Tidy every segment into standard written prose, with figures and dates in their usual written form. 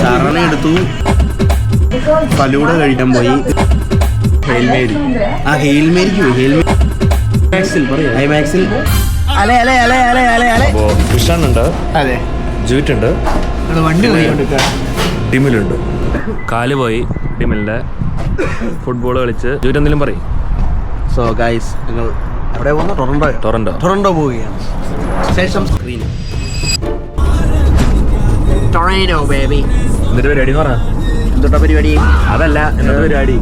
സാറാണ് എടുത്തു. ഫലൂഡ കഴിക്കാൻ പോയി. ഹെയിൽമേരി. ആ ഹെയിൽമേരിക്ക് പോയി. ഹൈമാക്സിൽ ഫിഷാണുണ്ട്, ജൂറ്റുണ്ട്, ടിമിലുണ്ട്. കാല് പോയി ടിമിലിന്റെ. ഫുട്ബോൾ കളിച്ച് ജൂറ്റ് എന്തെങ്കിലും പറയും. സോ ഗൈസ്, നിങ്ങൾ എവിടെ പോകുന്നു? ടൊറന്റോ പോവുകയാണ്. ശേഷം സ്ക്രീൻ ടൊറന്റോ ബേബി. എന്നിട്ട് പരിപാടി എന്ന് പറഞ്ഞാ എന്തുട്ടാ പരിപാടി? അതല്ല, എന്നത്തെ പരിപാടി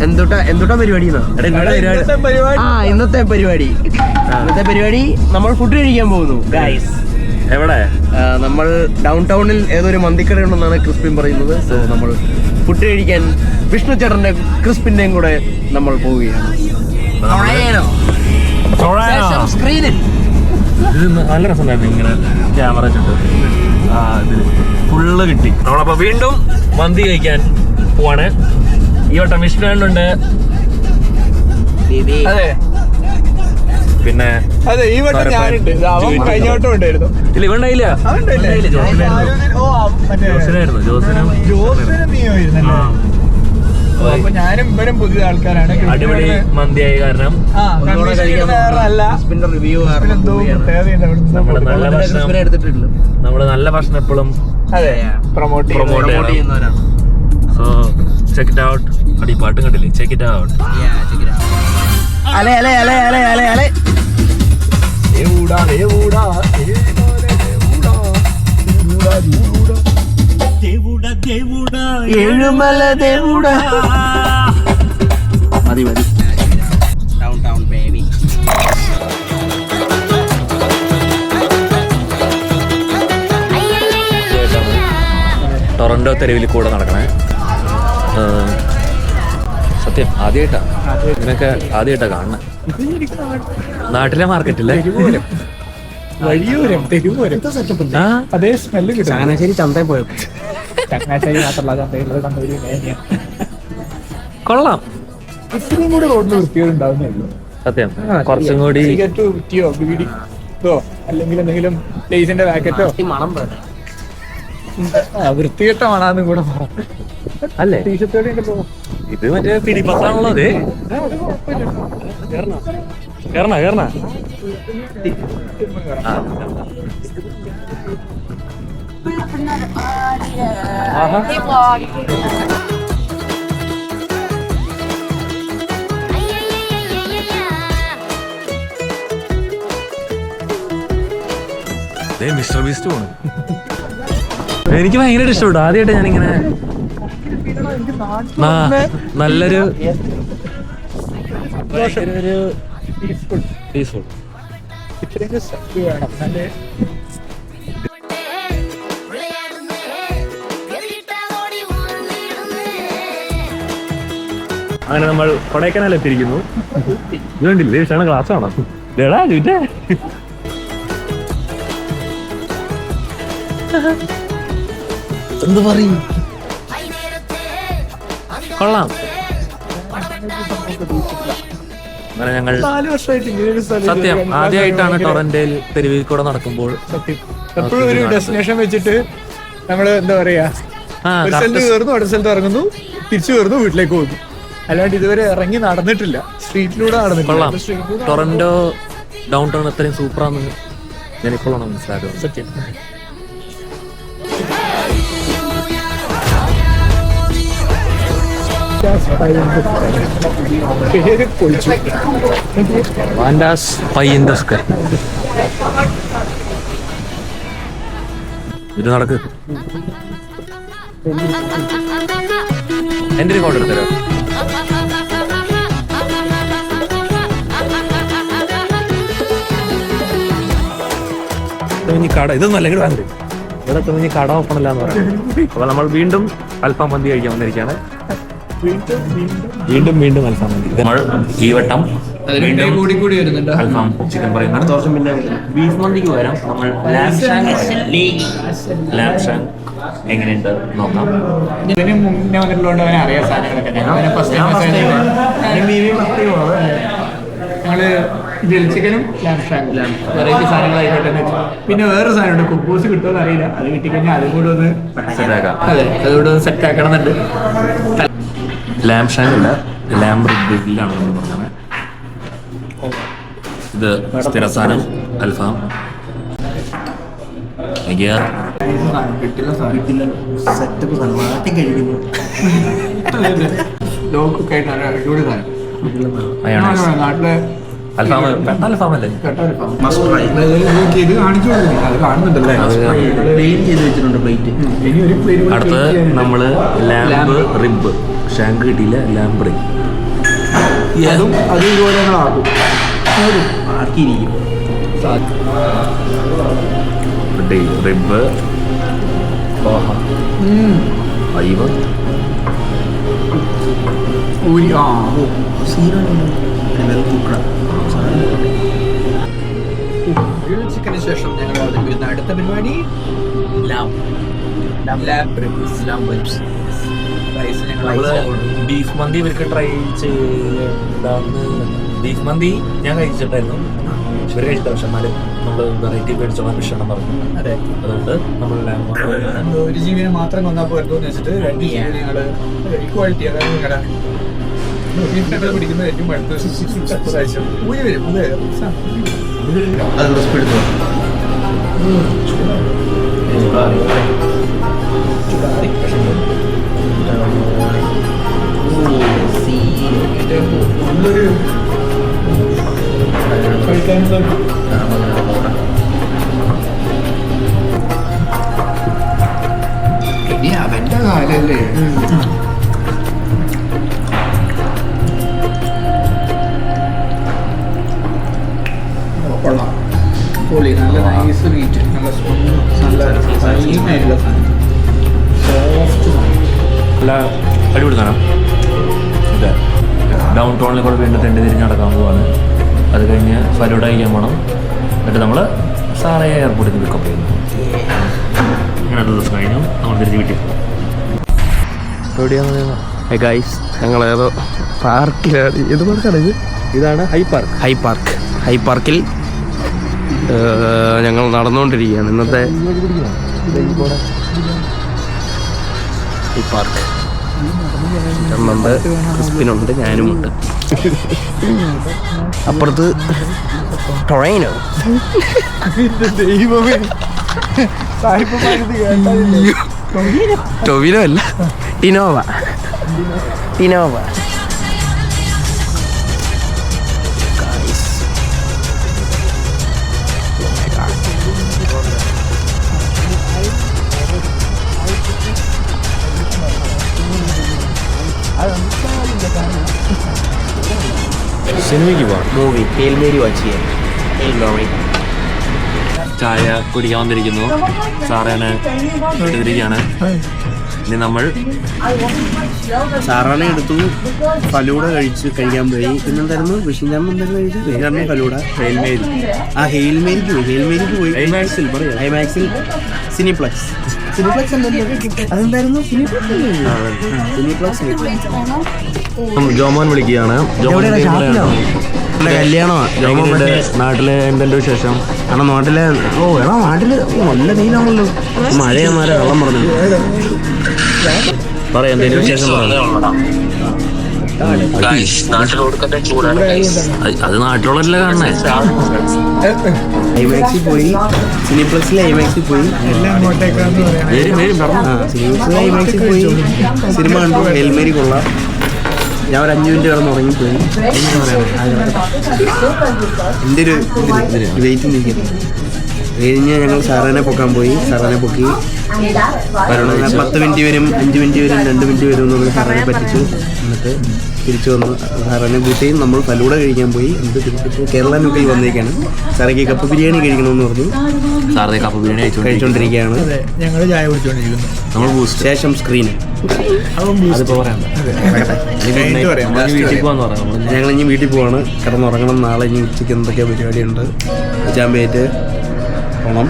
എന്തുട്ടാ പരിപാടി? ഇന്നത്തെ പരിപാടി നമ്മൾ ഫുഡ് കഴിക്കാൻ പോകുന്നു ഗൈസ്. എവിടെ? നമ്മൾ ഡൗൺ ടൗണിൽ ഏതൊരു മന്തിക്കട ഉണ്ടെന്നാണ് ക്രിസ്പിൻ പറയുന്നത്. സോ നമ്മൾ ഫുഡ് കഴിക്കാൻ വിഷ്ണു ചേട്ടന്റെ ക്രിസ്പിന്റെയും കൂടെ നമ്മൾ പോവുകയാണ്. ഇത് നല്ല രസമുണ്ടായിരുന്നു ഇങ്ങനെ ക്യാമറ വെച്ചിട്ട്. ഇതില് ഫുള്ള് കിട്ടി. നമ്മളപ്പോ വീണ്ടും മന്തി കഴിക്കാൻ പോവാണ്. ഈ വട്ടം മിഷ്ണുണ്ട്. പിന്നെ അതെ, ഈ വട്ടം ഞാനുണ്ട്. കഴിഞ്ഞ വട്ടം ഉണ്ടായിരുന്നു. ഇല്ല, ഇവണ്ടായില്ല. ഞാനും ഇവരും പുതിയ ആൾക്കാരാണ്. അടിപൊളി മന്തിയായ കാരണം നമ്മള് നല്ല ഭക്ഷണം എപ്പോഴും പ്രൊമോട്ട് ചെയ്യുന്നവരാണ്. So check it out. അടി പാട്ടും കണ്ടില്ലേ? Check it out. ഏഴുമല ദേവുടാ. മതി ഡൗൺ ടൗൺ ബേബി. ടൊറന്റോ തെരുവിൽ കൂടെ നടക്കണേ. സത്യം ആദ്യമായിട്ടാ ഇതിനൊക്കെ കാണണേ. നാട്ടിലെ മാർക്കറ്റില്ലേ? വഴിയോരം തെരുവോരം അതേ സ്മെല്ല് കിട്ടും. ചങ്ങനാശ്ശേരി ചന്തയിൽ പോയപ്പോ ചങ്ങനാശ്ശേരി മാത്രമല്ല, ചന്തയിലുള്ള കണ്ണൂര് കൊള്ളാം. ഇത്രയും കൂടി റോഡിൽ വൃത്തിയോട് ഉണ്ടാവുന്നേ. സത്യം കുറച്ചും കൂടി സിഗരറ്റ് കുറ്റിയോ ബീഡിയോ അല്ലെങ്കിൽ എന്തെങ്കിലും ലേസിന്റെ പാക്കറ്റോ മണം വൃത്തികെട്ട മണാന്നും കൂടെ അല്ലേ? ടീഷർട്ടോടെ ഇത് മറ്റേ പിടിപ്പത്താണുള്ളത്. കേറണ മിസ്റ്റർ ബീസ്റ്റ് പോണു. എനിക്ക് ഭയങ്കരമായിട്ട് ഇഷ്ടപ്പെട്ടു. ആദ്യമായിട്ട് ഞാനിങ്ങനെ നല്ലൊരു പീസ്ഫുൾ അങ്ങനെ നമ്മൾ കൊടൈക്കനാൽ എത്തിയിരിക്കുന്നു. ഇത് കണ്ടില്ലേ? ഇഷ്ടമാണ് ക്ലാസ് ആണോ? ചോദിച്ചേ. എന്ത് പറയും? കൊള്ളാം. അങ്ങനെ ഞങ്ങൾ 4 വർഷമായിട്ട് സത്യം ആദ്യമായിട്ടാണ് ടൊറന്റോയിൽ തെരുവിൽ കൂടെ നടക്കുമ്പോൾ എപ്പോഴും ഒരു ഡെസ്റ്റിനേഷൻ വെച്ചിട്ട് നമ്മള് എന്താ പറയാ, ഒരു സ്ഥലത്ത് കയറുന്നു, അടുത്ത സ്ഥലത്ത് ഇറങ്ങുന്നു, തിരിച്ചു കയറുന്നു, വീട്ടിലേക്ക് പോകുന്നു. അല്ലാണ്ട് ഇതുവരെ ഇറങ്ങി നടന്നിട്ടില്ല, സ്ട്രീറ്റിലൂടെ നടന്നിട്ടില്ല. ടൊറന്റോ ഡൗൺ ടൗൺ അത്രയും സൂപ്പറാന്ന് ഞാൻ ഇപ്പോഴാണ് മനസ്സിലാക്കുന്നത്. സത്യം. ഇത് നടക്ക്. എന്റെ ഒരു ഫോട്ടോ എടുത്തരോ? കട ഇതൊന്നും അല്ലെങ്കിൽ വേണ്ട. ഇവിടെ തുണി കട ഓപ്പൺ അല്ല എന്ന് പറയാം. അപ്പൊ നമ്മൾ വീണ്ടും അൽഫാം മന്തി കഴിക്കാൻ വന്നിരിക്കുകയാണ്. വീണ്ടും അൽഫാം മന്തി. ഈ വട്ടം കൂടി വരുന്നുണ്ട്. അൽഫാം ചിക്കൻ പറയുന്നത്. അടുത്ത വർഷം പിന്നെ ബീഫ് മന്തിക്ക് പകരം നമ്മൾ ലാംഷാങ് എങ്ങനെയുണ്ട് നോക്കാം. ഇതിന് മുന്നേ വന്നിട്ടുള്ളതുകൊണ്ട് അവനെ അറിയാം സാധനങ്ങളൊക്കെ. ഞങ്ങള് ഗ്രിൽ ചിക്കനും ലാം ഷാങ്കും വെറൈറ്റി സാധനങ്ങളായിക്കോട്ടെ. പിന്നെ വേറെ സാധനമുണ്ട്, കുബൂസ് കിട്ടുമെന്ന് അറിയില്ല. അത് കിട്ടിക്കഴിഞ്ഞാൽ അതും കൂടെ ഒന്ന് അതെ അതുകൂടെ ഒന്ന് സെറ്റ് ആക്കണം എന്നുണ്ട്. ലാം ഷാങ്കല്ല, ലാം ഗ്രില്ലാണ് നമ്മൾ പറഞ്ഞത്. ഇത് സ്ഥിര സാധനം അൽഫാം. കിട്ടില്ല സാധനം സെറ്റപ്പ് സാധനം കഴിക്കുന്നു. ലോക്കൊക്കെ ആയിട്ട് അടിപൊളി സാധനം. നാട്ടിലെ അൽഫാം അൽഫാമല്ലേ ഇത് കാണിച്ചു കൊടുക്കുന്നില്ല, അത് കാണുന്നുണ്ടല്ലേ. ക്ലീൻ ചെയ്ത് വെച്ചിട്ടുണ്ട് പ്ലേറ്റ്. ഇനി ഒരു പേര് കൂടി അടുത്ത് നമ്മള് ലാമ്പ് റിബ്. ഷാങ്ക് കിട്ടിയില്ല, ലാമ്പ് റിബ്. അതും ഇതുപോലെ ഞങ്ങളാക്കും ആക്കിയിരിക്കും. റിബ് അയ്യോ ഊരി ചിക്കന് ശേഷം ഞങ്ങൾ അവതരിപ്പിക്കുന്ന അടുത്ത പരിപാടി ബീഫ് മന്തി ഇവർക്ക് ട്രൈ ചെയ്താന്ന്. ബീഫ് മന്തി ഞാൻ കഴിച്ചിട്ടായിരുന്നു, ഇവർ കഴിച്ചിട്ട്. പക്ഷെ എന്നാലും നമ്മൾ വെറൈറ്റി മേടിച്ചോളാം വിഷയം പറഞ്ഞു. അതെ, അതുകൊണ്ട് നമ്മൾ ഒരു ജീവനെ മാത്രം കൊന്നാൽ പോരത്തോന്ന് വെച്ചിട്ട് 2 ജീവനെ ഞങ്ങള് ഇക്വാളിറ്റി, അതായത് നിങ്ങളുടെ പിടിക്കുന്നത് ഏറ്റവും അടുത്ത പ്രാവശ്യം ഊരി വരും. അത് റെസ്പ് എടുത്തു. ഇനി അവന്റെ കാലല്ലേ. കൊള്ളാം, പൊളി, നല്ല നൈസ് മീറ്റ്, നല്ല ആയിട്ടുള്ള സാധനം, സോഫ്റ്റ് നല്ല അടിപൊളി സാധനം. ഇത് ഡൗൺ ടൗണിൽ കൂടെ വീണ്ടും തെണ്ടി തിരിഞ്ഞ് നടക്കാൻ പോവാണ്. അത് കഴിഞ്ഞ് ഫലൂഡ കഴിക്കാൻ പോകണം. എന്നിട്ട് നമ്മൾ സാറയെ എയർപോർട്ടിൽ നിന്ന് പിക്കപ്പ് ചെയ്യുന്നു. അങ്ങനെ ദിവസം കഴിഞ്ഞു നമ്മൾ തിരിച്ച് വീട്ടിൽ പോകും. എവിടെയാണെന്ന് ഗൈസ്, ഞങ്ങൾ ഏതോ പാർക്കിലാണ്. ഏത് പാർക്കാണ് ഇത്? ഇതാണ് ഹൈ പാർക്ക്. ഹൈ പാർക്കിൽ ഞങ്ങൾ നടന്നുകൊണ്ടിരിക്കുകയാണ്. ഇന്നത്തെ ഹൈ പാർക്ക് ഉണ്ട്, ക്രിസ്പിനുണ്ട്, ഞാനുമുണ്ട്. അപ്പുറത്ത് ടൊറൈനോ. ദൈവമേ, ടൊവിനോ അല്ല, ടിനോവ. സിനിമയ്ക്ക് പോവാം. മൂവി ഹെയിൽ മേരി വാച്ച് ചെയ്യാൻ. ചായ കുടിക്കാൻ വന്നിരിക്കുന്നു. സാറേനെ എടുത്തിരിക്കുകയാണ്. ഇനി നമ്മൾ സാറാനെ എടുത്തു, ഫലൂഡ കഴിക്കാൻ പോയി. പിന്നെന്തായിരുന്നു വിഷ്ണുജാമ എന്തായിരുന്നു കഴിച്ചത്? ഫലൂഡ. ഹെയിൽമേരിക്ക് പോയി. ഐമാക്സിൽ സിനിപ്ലക്സ് അതെന്തായിരുന്നു? സിനിപ്ലക്സ്. ജോമോൻ വിളിക്കുകയാണ്. കല്യാണമാണ് നാട്ടിലെ എന്തെങ്കിലും വിശേഷം? കാരണം നാട്ടില് നല്ല വെയിലാണല്ലോ. മഴയാമാരെ വെള്ളം പറഞ്ഞു. പറയാം എന്തെങ്കിലും വിശേഷം. അത് നാട്ടിലുള്ളവരല്ലേ കാണണേ. ഐമാക്സിൽ പോയി, സിനിപ്ലക്സിലെ ഐമാക്സിൽ പോയി. സിനിപ്ലക്സിലെ ഐമാക്സിൽ പോയി സിനിമ കണ്ടു. ഹെയിൽമേരി കൊള്ളാം. ഞാൻ ഒരു 5 മിനിറ്റ് കിടന്ന് ഉറങ്ങിപ്പോയി. എൻ്റെ ഒരു വെയിറ്റ് നിൽക്കുന്നു. കഴിഞ്ഞ് ഞങ്ങൾ സാറാനെ പൊക്കാൻ പോയി. സാറാനെ പൊക്കി 10 മിനിറ്റ് വരും, 5 മിനിറ്റ് വരും, 2 മിനിറ്റ് വരും എന്ന് സാറാനെ പറ്റിച്ചു. എന്നിട്ട് തിരിച്ചു വന്നു. സാറാനെ കൂട്ടിയും നമ്മൾ ഫലൂഡ കഴിക്കാൻ പോയി. എന്നിട്ട് തിരിച്ചിട്ട് കേരള നുക്കിൽ വന്നേക്കാണ്. സാറേക്ക് കപ്പ ബിരിയാണി കഴിക്കണമെന്ന് പറഞ്ഞു. സാറേ കപ്പ ബിരിയാണി കഴിച്ചുകൊണ്ടിരിക്കുകയാണ്. ഞങ്ങൾ ചായ കുടിച്ചുകൊണ്ടിരിക്കുന്നു. നമ്മൾ ശേഷം സ്ക്രീന് ഞങ്ങൾ ഇനി വീട്ടിൽ പോവാണ്. കിടന്നുറങ്ങണം. നാളെ ഇനി ഉച്ചയ്ക്ക് എന്തൊക്കെയോ പരിപാടിയുണ്ട്. ചാമ്പേറ്റ് പോകണം.